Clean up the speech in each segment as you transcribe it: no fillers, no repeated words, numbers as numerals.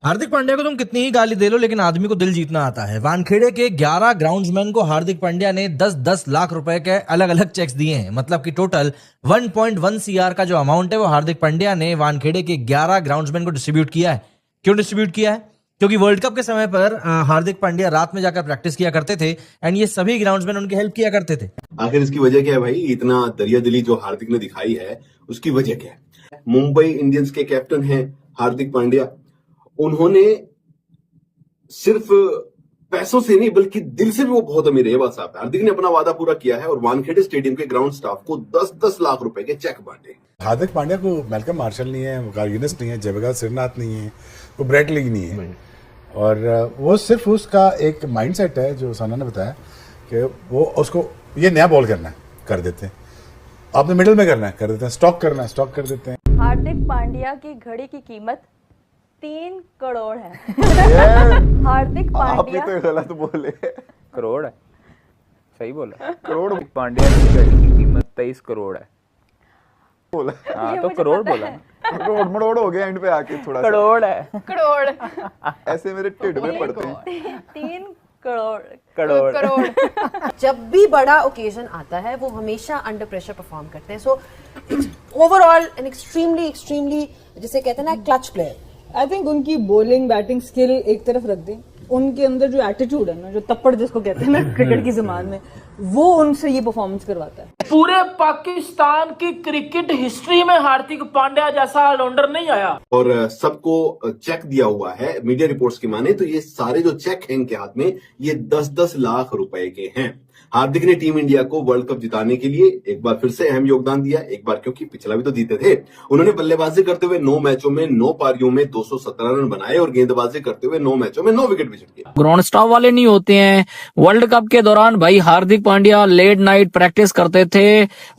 हार्दिक पांड्या को तुम कितनी ही गाली दे लो, लेकिन आदमी को दिल जीतना आता है। वानखेड़े के 11 ग्राउंड्समैन को हार्दिक पांड्या ने 10-10 लाख रुपए के अलग अलग चेक्स दिए हैं। मतलब कि टोटल 1.1 सीआर का जो अमाउंट है वो हार्दिक पांड्या ने वानखेड़े के 11 ग्राउंड्समैन को डिस्ट्रीब्यूट किया है। क्यों डिस्ट्रीब्यूट किया है? क्योंकि वर्ल्ड कप के समय पर हार्दिक पांड्या रात में जाकर प्रैक्टिस किया करते थे एंड ये सभी ग्राउंड्समैन उनकी हेल्प किया करते थे। आखिर इसकी वजह क्या है भाई? इतना दरिया दिली जो हार्दिक ने दिखाई है उसकी वजह क्या है? मुंबई इंडियंस के कैप्टन हैं हार्दिक पांड्या। उन्होंने सिर्फ पैसों से नहीं बल्कि दिल से भी वो बहुत अमीर है, ये बात साफ है। हार्दिक ने अपना वादा पूरा किया है और वानखेड़े स्टेडियम के ग्राउंड स्टाफ को 10-10 लाख रुपए के चेक बांटे। हार्दिक पांड्या को मेलकम मार्शल नहीं है, कार्गिनिस नहीं है, जयप्रकाश श्रीनाथ नहीं है, वो ब्रेट लीग नहीं है। और वो सिर्फ उसका एक माइंडसेट है जो साना ने बताया कि वो उसको ये नया बॉल करना है कर देते हैं, आपने मिडिल में करना है कर देते हैं, स्टॉक करना है स्टॉक कर देते हैं। हार्दिक पांड्या की घड़ी की कीमत 3 करोड़ है। हार्दिक पांड्या तो गलत बोले, करोड़ है, सही बोला। करोड़। पांड्या की घड़ी की कीमत 23 करोड़ है बोला। हाँ तो करोड़ बोला। करोड़ मरोड़ हो गया एंड पे आके थोड़ा करोड़ है। करोड़ ऐसे मेरे ढिड में पड़ते हैं। 3 करोड़ करोड़। जब भी बड़ा ओकेजन आता है वो हमेशा अंडर प्रेशर परफॉर्म करते हैं। सो ओवरऑल एन एक्सट्रीमली जिसे कहते हैं ना क्लच प्लेयर। आई थिंक उनकी बॉलिंग बैटिंग स्किल एक तरफ रख दें, उनके अंदर जो एटीट्यूड है ना, जो तप्पड़ जिसको कहते हैं ना क्रिकेट की जुबान में, वो उनसे ये परफॉर्मेंस करवाता है। पूरे पाकिस्तान की क्रिकेट हिस्ट्री में हार्दिक पांड्या जैसा ऑलराउंडर नहीं आया। और सबको चेक दिया हुआ है, मीडिया रिपोर्ट्स की माने तो ये सारे जो चेक हैं इनके हाथ में ये 10-10 लाख रुपए के हैं। हार्दिक ने टीम इंडिया को वर्ल्ड कप जिताने के लिए एक बार फिर से अहम योगदान दिया। एक बार क्योंकि पिछला भी तो जीते थे। उन्होंने बल्लेबाजी करते हुए 9 मैचों में 9 पारियों में 217 रन बनाए और गेंदबाजी करते हुए 9 मैचों में 9 विकेट भी झटके। ग्राउंड स्टाफ वाले नहीं होते हैं। वर्ल्ड कप के दौरान भाई Hardik Pandya late night practice करते थे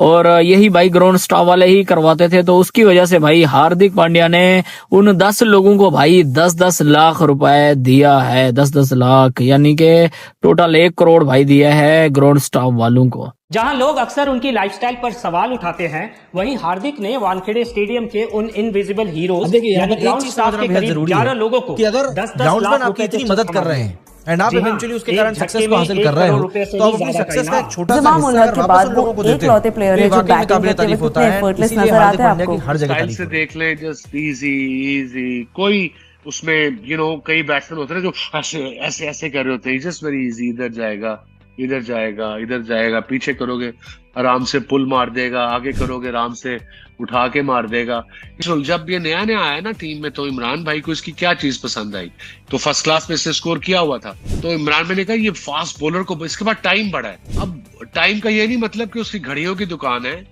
और यही भाई ग्राउंड स्टाफ वाले ही करवाते थे। तो उसकी वजह से भाई हार्दिक पांड्या ने उन 10 लोगों को भाई 10-10 लाख रुपए दिया है। 10-10 लाख यानी कि टोटल 1 करोड़ भाई दिया है ग्राउंड स्टाफ वालों को। जहां लोग अक्सर उनकी लाइफस्टाइल पर सवाल उठाते हैं, वहीं हार्दिक ने वानखेड़े स्टेडियम के उन इनविजिबल हीरोज यानी ग्राउंड स्टाफ के करीब 11 लोगों को कि अगर 10-10 लाख आपकी इतनी मदद कर रहे हैं एंड आप इवेंचुअली उसके कारण सक्सेस को हासिल कर रहे हो, तो आप अपनी सक्सेस का एक छोटा सा हिस्सा अगर वापस लोगों को देते हो, प्लेयर है जो बैटिंग करते हुए होता है। एफर्टलेस इसीलिए नजर हार्दिक आता है पांड्या की आपको। हर जगह स्टाइल तारीफ से होती है। देख ले, जस्ट इजी कोई उसमें कई बैट्समैन होते हैं जो ऐसे ऐसे कर रहे होते हैं, जस्ट वेरी इजी, इधर जाएगा इधर जाएगा, पीछे करोगे आराम से पुल मार देगा, आगे करोगे आराम से उठा के मार देगा। जब ये नया आया ना टीम में, तो इमरान भाई को इसकी क्या चीज पसंद आई, तो फर्स्ट क्लास में से स्कोर किया हुआ था। तो इमरान भाई ने कहा ये फास्ट बॉलर को, इसके बाद टाइम बढ़ा है। अब टाइम का ये नहीं मतलब कि उसकी घड़ियों की दुकान है,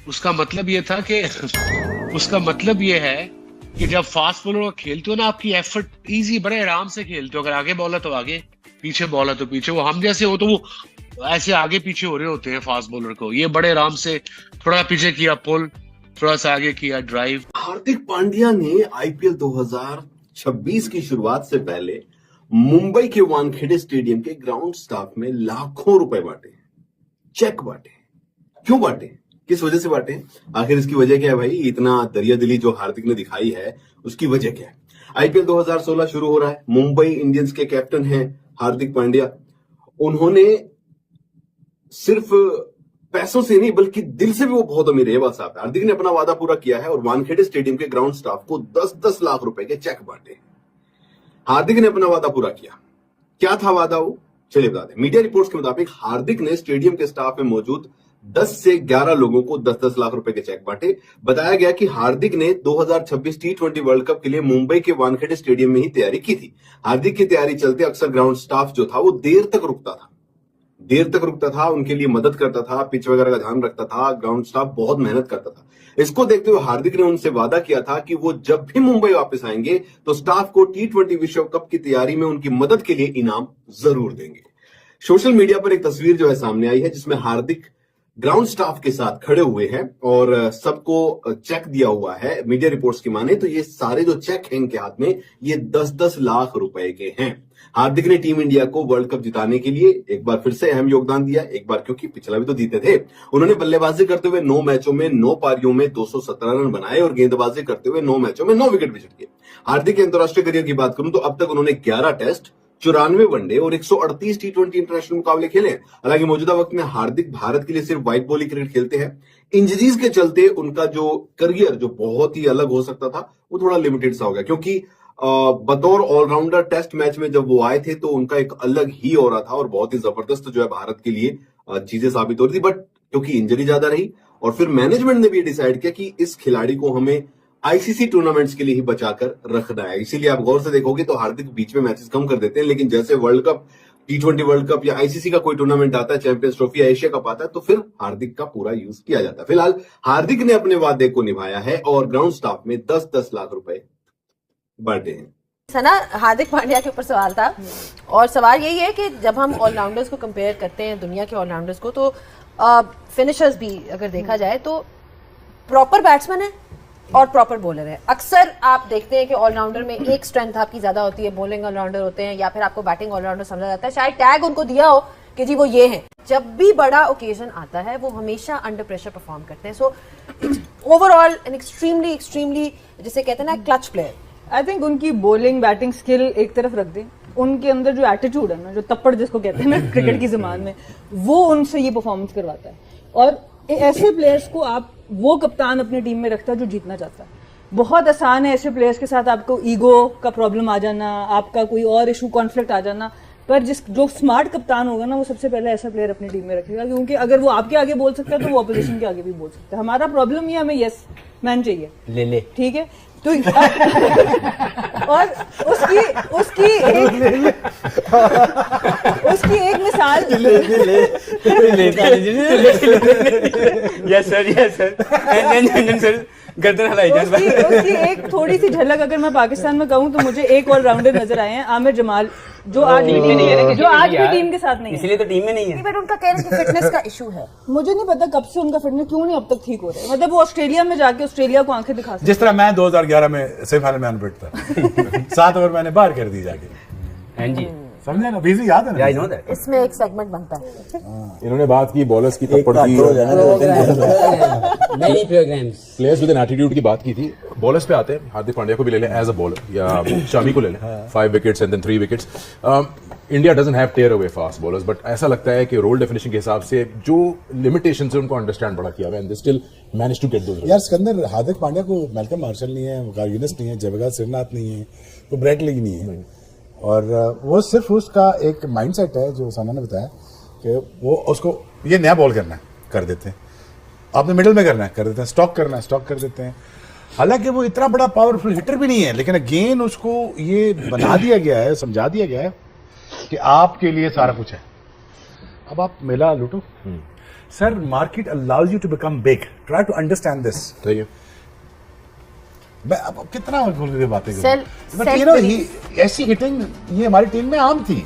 उसका मतलब ये था कि उसका मतलब ये है कि जब फास्ट बॉलर खेलते हो ना, आपकी एफर्ट इजी, बड़े आराम से खेलते हो। अगर आगे बॉल है तो आगे, पीछे बॉल है तो पीछे। वो हम जैसे हो तो वो ऐसे आगे पीछे हो रहे होते हैं फास्ट बॉलर को। ये बड़े आराम से थोड़ा पीछे किया पुल, थोड़ा सा आगे किया ड्राइव। हार्दिक पांड्या ने आईपीएल 2026 की शुरुआत से पहले मुंबई के वानखेड़े स्टेडियम के ग्राउंड स्टाफ में लाखों रुपए बांटे, चेक बांटे। क्यों बांटे, किस वजह से बांटे? आखिर इसकी वजह क्या है भाई? इतना दरिया दिली जो हार्दिक ने दिखाई है उसकी वजह क्या है? आईपीएल 2016 शुरू हो रहा है। मुंबई इंडियंस के कैप्टन हैं हार्दिक पांड्या। उन्होंने सिर्फ पैसों से नहीं बल्कि दिल से भी वो बहुत अमीर है, ये बात साफ है। हार्दिक ने अपना वादा पूरा किया है और वानखेड़े स्टेडियम के ग्राउंड स्टाफ को 10-10 लाख रुपए के चेक बांटे। हार्दिक ने अपना वादा पूरा किया। क्या था वादा वो? चलिए बता दें। मीडिया रिपोर्ट्स के मुताबिक हार्दिक ने स्टेडियम के स्टाफ में मौजूद 10 से 11 लोगों को 10-10 लाख रुपए के चेक बांटे। बताया गया कि हार्दिक ने 2026 T20 वर्ल्ड कप के लिए मुंबई के वानखेड़े स्टेडियम में ही तैयारी की थी। हार्दिक की तैयारी चलते अक्सर ग्राउंड स्टाफ जो था वो देर तक रुकता था, उनके लिए मदद करता था, पिच वगैरह का ध्यान रखता था। ग्राउंड स्टाफ बहुत मेहनत करता था। इसको देखते हुए हार्दिक ने उनसे वादा किया था कि वो जब भी मुंबई वापस आएंगे तो स्टाफ को T20 विश्व कप की तैयारी में उनकी मदद के लिए इनाम जरूर देंगे। सोशल मीडिया पर एक तस्वीर जो है सामने आई है जिसमें हार्दिक ग्राउंड स्टाफ के साथ खड़े हुए हैं और सबको चेक दिया हुआ है। मीडिया रिपोर्ट्स की माने तो ये सारे जो चेक हैं इनके हाथ में, ये 10-10 लाख रुपए के हैं। हार्दिक ने टीम इंडिया को वर्ल्ड कप जिताने के लिए एक बार फिर से अहम योगदान दिया। एक बार क्योंकि पिछला भी तो जीते थे। उन्होंने बल्लेबाजी करते हुए 9 मैचों में 9 पारियों में 217 रन बनाए और गेंदबाजी करते हुए 9 मैचों में 9 विकेट भी झटके। हार्दिक के अंतरराष्ट्रीय करियर की बात करूं तो अब तक उन्होंने 11 टेस्ट, 94 वनडे और 138 टी20 इंटरनेशनल मुकाबले खेले। हालांकि मौजूदा वक्त में हार्दिक भारत के लिए सिर्फ व्हाइट बॉल क्रिकेट खेलते हैं। इंजरीज के चलते उनका जो करियर जो बहुत ही अलग हो सकता था वो थोड़ा लिमिटेड सा हो गया, क्योंकि बतौर ऑलराउंडर टेस्ट मैच में जब वो आए थे तो उनका एक अलग ही हो रहा था और बहुत ही जबरदस्त जो है भारत के लिए चीजें साबित हो रही थी। बट क्योंकि इंजरी ज्यादा रही और फिर मैनेजमेंट ने भी डिसाइड किया कि इस खिलाड़ी को हमें आईसीसी टूर्नामेंट्स के लिए ही बचाकर रखना है। इसीलिए आप गौर से देखोगे तो हार्दिक बीच में मैचेस कम कर देते हैं, लेकिन जैसे world cup, T20 world cup या आईसीसी का कोई टूर्नामेंट आता है, चैंपियंस ट्रॉफी या एशिया कप आता है, तो फिर हार्दिक का पूरा यूज किया जाता है। फिलहाल हार्दिक ने अपने वादे को निभाया है और ग्राउंड स्टाफ में 10-10 लाख रुपए बांटे हैं। सना, हार्दिक पांड्या के ऊपर सवाल था और सवाल यही है कि जब हम ऑलराउंडर्स को कंपेयर करते हैं दुनिया के ऑलराउंडर्स को, तो फिनिशर्स भी अगर देखा जाए तो प्रॉपर बैट्समैन है और प्रॉपर बॉलर है। अक्सर आप देखते हैं कि ऑलराउंडर में एक स्ट्रेंथ आपकी ज्यादा होती है, बॉलिंग ऑलराउंडर होते हैं या फिर आपको बैटिंग ऑलराउंडर समझा जाता है। शायद टैग उनको दिया हो कि जी वो ये हैं। जब भी बड़ा ओकेजन आता है वो हमेशा अंडर प्रेशर परफॉर्म करते हैं। सो ओवरऑल एन एक्सट्रीमली जिसे कहते हैं ना क्लच प्लेयर। आई थिंक उनकी बॉलिंग बैटिंग स्किल एक तरफ रख दें, उनके अंदर जो एटीट्यूड है ना, जो तप्पड़ जिसको कहते हैं ना क्रिकेट की ज़बान में, वो उनसे ये परफॉर्मेंस करवाता है। और ऐसे प्लेयर्स को आप वो कप्तान अपनी टीम में रखता है जो जीतना चाहता है। बहुत आसान है ऐसे प्लेयर्स के साथ आपको ईगो का प्रॉब्लम आ जाना, आपका कोई और इशू कॉन्फ्लिक्ट आ जाना, पर जो स्मार्ट कप्तान होगा ना वो सबसे पहले ऐसा प्लेयर अपनी टीम में रखेगा, क्योंकि अगर वो आपके आगे बोल सकता है तो वो ऑपोजिशन के आगे भी बोल सकता है। हमारा प्रॉब्लम ये, हमें यस मैन चाहिए, ले ठीक है। तो और उसकी एक मिसाल यस सर गर्दन हिलाई उसकी एक थोड़ी सी झलक अगर मैं पाकिस्तान में कहूँ तो मुझे एक ऑलराउंडर नजर आए हैं, आमिर जमाल, जो आज टीम में नहीं है, जो आज भी टीम के साथ नहीं है, इसलिए तो टीम में नहीं है। बट उनका कहना है कि फिटनेस का इशू है। मुझे नहीं पता कब से उनका फिटनेस क्यों नहीं अब तक ठीक हो रहा है। मतलब वो ऑस्ट्रेलिया में जाके ऑस्ट्रेलिया को आंखें दिखा सकते, जिस तरह मैं 2011 में सेमीफाइनल में अनफिट था 7 ओवर मैंने बाहर कर दी जाके। हाँ जी, समझे ना, बीजी याद है ना? I know that. इसमें एक सेगमेंट बनता है। इन्होंने बात की बॉलर्स की, थप्पड़ की, प्लेयर्स विद एन एटीट्यूड की बात की थी। बॉलर्स पे आते हैं, हार्दिक पांड्या को भी ले लें एज अ बॉलर या शमी को ले लें, 5 wickets and then 3 wickets. India doesn't have tearaway fast bowlers, but ऐसा लगता है कि रोल डेफिनेशन के हिसाब से जो लिमिटेशंस है उनको अंडरस्टैंड बड़ा किया हुआ है and they still manage to get those. यार सिकंदर, हार्दिक पांड्या को मैल्कम मार्शल नहीं है, वकार यूनिस नहीं है, जयप्रकाश श्रीनाथ नहीं है, वो ब्रेट लीग नहीं है, और वो सिर्फ उसका एक माइंडसेट है जो साना ने बताया कि वो उसको ये नया बॉल करना है कर देते हैं, आपने मिडिल में करना है कर देते हैं, स्टॉक करना है स्टॉक कर देते हैं। हालांकि वो इतना बड़ा पावरफुल हिटर भी नहीं है, लेकिन अगेन उसको ये बना दिया गया है, समझा दिया गया है कि आपके लिए सारा कुछ है, अब आप मेला लूटो। Sir, market allows you to become big, try to understand this. सही है, मैं अब कितना खोल के बातें करूं, ऐसी हिटिंग ये हमारी टीम में आम थी,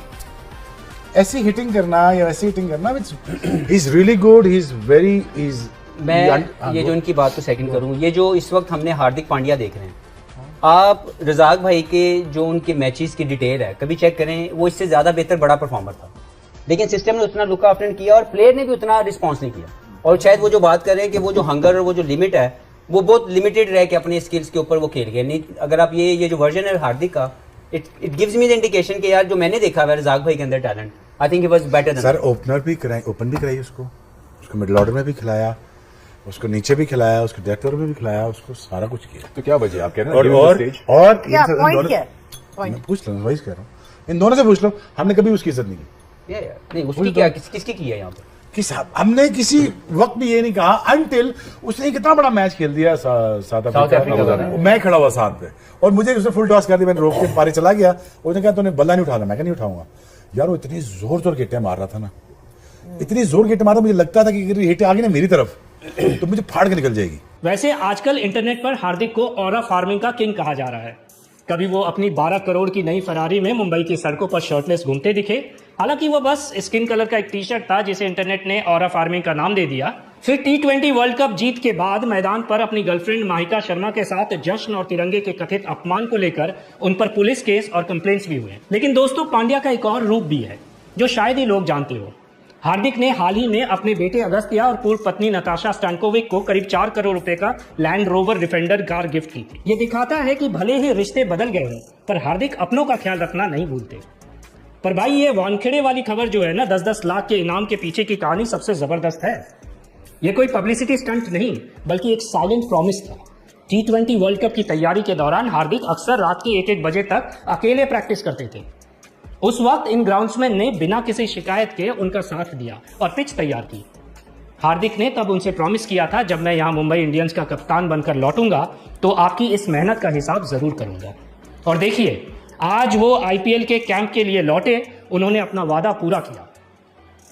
ऐसी हिटिंग करना या ऐसी हिटिंग करना, he is really good, he is very is. मैं ये जो इनकी बात को सेकंड करूं, ये जो इस वक्त हमने हार्दिक पांड्या देख रहे हैं, आप रजाक भाई के जो उनके मैचेस की डिटेल है कभी चेक करें, वो इससे ज्यादा बेहतर बड़ा परफॉर्मर था, लेकिन सिस्टम ने उतना लुक आफ्टर किया और प्लेयर ने भी उतना रिस्पॉन्स नहीं किया। और शायद वो जो बात कर रहे हैं कि वो जो हंगर और वो जो लिमिट है वो बहुत लिमिटेड रह के अपने स्किल्स के ऊपर वो खेल गए। नहीं, अगर आप ये जो वर्जन है हार्दिक का, it gives me the indication कि यार जो मैंने देखा है रजाक भाई के अंदर talent, I think it was better than. Sir, opener भी कराई, ओपन भी कराई उसको मिडिल ऑर्डर में भी खिलाया, उसको नीचे भी खिलाया, उसको डेथ ओवर में भी खिलाया, उसको सारा कुछ किया। तो क्या वजह आप कह रहे हैं? और पूछ लो, वही कह रहा हूँ, इन दोनों से पूछ लो, हमने कभी उसकी इज्जत नहीं की। नहीं, उसकी क्या किसकी की है यहाँ पर? हमने किसी वक्त भी ये नहीं कहा, अनटिल उसने कितना बड़ा मैच खेल दिया साउथ अफ्रीका, मैं खड़ा हुआ साथ पे और मुझे उसने फुल टॉस कर दिया, मैंने रोक के पारी चला गया, उसने कहा तूने बल्ला नहीं उठाना, मैं नहीं उठाऊंगा। यार वो इतनी जोर गेटें मार रहा था ना, इतनी जोर गेटें मार रहा, मुझे लगता था कि अगर हिट आ गई ना मेरी तरफ तो मुझे फाड़ के निकल जाएगी। वैसे आजकल इंटरनेट पर हार्दिक को ऑरा फार्मिंग का किंग कहा जा रहा है। कभी वो अपनी 12 करोड़ की नई फरारी में मुंबई की सड़कों पर शर्टलेस घूमते दिखे। हालांकि वो बस स्किन कलर का एक टी शर्ट था जिसे इंटरनेट ने ऑरा फार्मिंग का नाम दे दिया। फिर T20 वर्ल्ड कप जीत के बाद मैदान पर अपनी गर्लफ्रेंड माहिका शर्मा के साथ जश्न और तिरंगे के कथित अपमान को लेकर उन पर पुलिस केस और कंप्लेंट्स भी हुए। लेकिन दोस्तों, पांड्या का एक और रूप भी है जो शायद ही लोग जानते हो। हार्दिक ने हाल ही में अपने बेटे अगस्त्या और पूर्व पत्नी नताशा स्टैनकोविक को करीब 4 करोड़ रुपए का land rover defender car gift की थी। ये दिखाता है कि भले ही रिश्ते बदल गए हों, पर हार्दिक अपनों का ख्याल रखना नहीं भूलते। पर भाई, ये वानखेड़े वाली खबर जो है ना, 10-10 लाख के इनाम के पीछे की कहानी सबसे जबरदस्त है। ये कोई पब्लिसिटी स्टंट नहीं, बल्कि एक साइलेंट प्रॉमिस था। T20 वर्ल्ड कप की तैयारी के दौरान हार्दिक अक्सर रात के 1-1 बजे तक अकेले प्रैक्टिस करते थे। उस वक्त इन ग्राउंड्समैन ने बिना किसी शिकायत के उनका साथ दिया और पिच तैयार की। हार्दिक ने तब उनसे प्रॉमिस किया था, जब मैं यहाँ मुंबई इंडियंस का कप्तान बनकर लौटूंगा तो आपकी इस मेहनत का हिसाब जरूर करूंगा। और देखिए, आज वो IPL के कैंप के लिए लौटे, उन्होंने अपना वादा पूरा किया।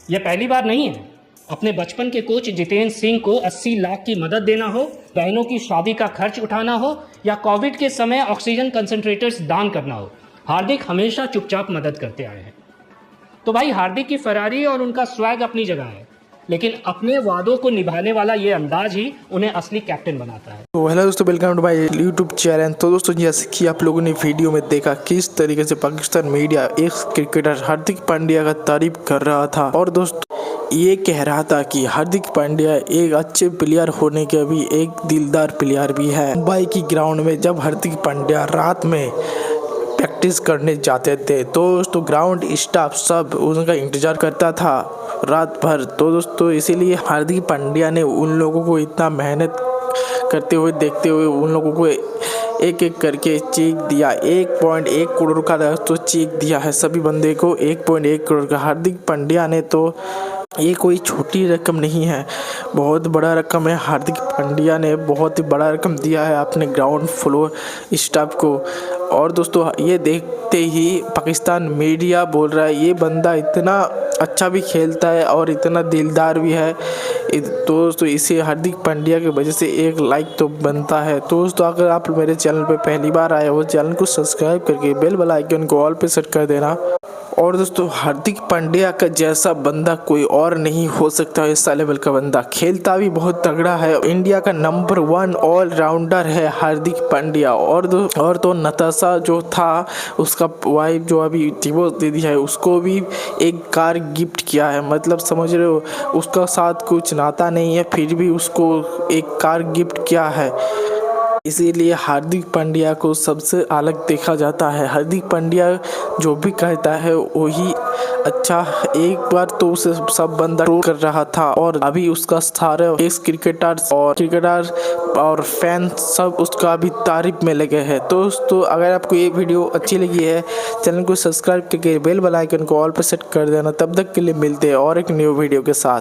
यह पहली बार नहीं है। अपने बचपन के कोच जितेंद्र सिंह को 80 लाख की मदद देना हो, बहनों की शादी का खर्च उठाना हो या कोविड के समय ऑक्सीजन कंसंट्रेटर्स दान करना हो, हार्दिक हमेशा चुपचाप मदद करते आए हैं। तो भाई, हार्दिक की फरारी और उनका स्वैग अपनी जगह है, लेकिन अपने वादों को निभाने वाला ये अंदाज ही उन्हें असली कैप्टन बनाता है। तो हेलो दोस्तों, welcome to my YouTube channel. तो दोस्तों, जैसे कि आप लोगों ने वीडियो में देखा किस तरीके से पाकिस्तान मीडिया एक क्रिकेटर हार्दिक पांड्या का तारीफ कर रहा था और दोस्तों ये कह रहा था कि हार्दिक पांड्या एक अच्छे प्लेयर होने के भी एक दिलदार प्लेयर भी है। मुंबई की ग्राउंड में जब हार्दिक पांड्या रात में प्रैक्टिस करने जाते थे तो दोस्तों ग्राउंड स्टाफ सब उनका इंतजार करता था रात भर। तो दोस्तों इसीलिए हार्दिक पांड्या ने उन लोगों को इतना मेहनत करते हुए देखते हुए उन लोगों को एक एक करके चेक दिया। 1.1 करोड़ का दोस्तों चेक दिया है सभी बंदे को, 1.1 करोड़ का। हार्दिक पांड्या ने तो ये कोई छोटी रकम नहीं है, बहुत बड़ा रकम है। हार्दिक पांड्या ने बहुत ही बड़ा रकम दिया है अपने ग्राउंड फ्लोर स्टाफ को। और दोस्तों ये देखते ही पाकिस्तान मीडिया बोल रहा है ये बंदा इतना अच्छा भी खेलता है और इतना दिलदार भी है। तो दोस्तों इसे हार्दिक पांड्या की वजह से एक लाइक तो बनता है। तो दोस्तों अगर आप मेरे चैनल पे पहली बार आए हो, चैनल को सब्सक्राइब करके बेल आइकन को ऑल पे सेट कर देना। और दोस्तों हार्दिक पांड्या का जैसा बंदा कोई और नहीं हो सकता, ऐसा लेवल का बंदा, खेलता भी बहुत तगड़ा है। इंडिया का नंबर 1 ऑलराउंडर है हार्दिक पांड्या। और तो नताशा जो था उसका वाइफ जो अभी डिवोर्स दे दिया है, उसको भी एक कार गिफ्ट किया है। मतलब समझ रहे हो, उसका साथ कुछ नाता नहीं है फिर भी उसको एक कार गिफ्ट किया है। इसीलिए हार्दिक पांड्या को सबसे अलग देखा जाता है। हार्दिक पांड्या जो भी कहता है वही अच्छा। एक बार तो उसे सब बंदा ट्रोल कर रहा था और अभी उसका सारे एक्स क्रिकेटर्स और फैन सब उसका अभी तारीफ में लगे हैं। तो दोस्तों अगर आपको ये वीडियो अच्छी लगी है, चैनल को सब्सक्राइब करके बेल आइकन को ऑल पर सेट कर देना। तब तक के लिए मिलते हैं और एक न्यू वीडियो के साथ।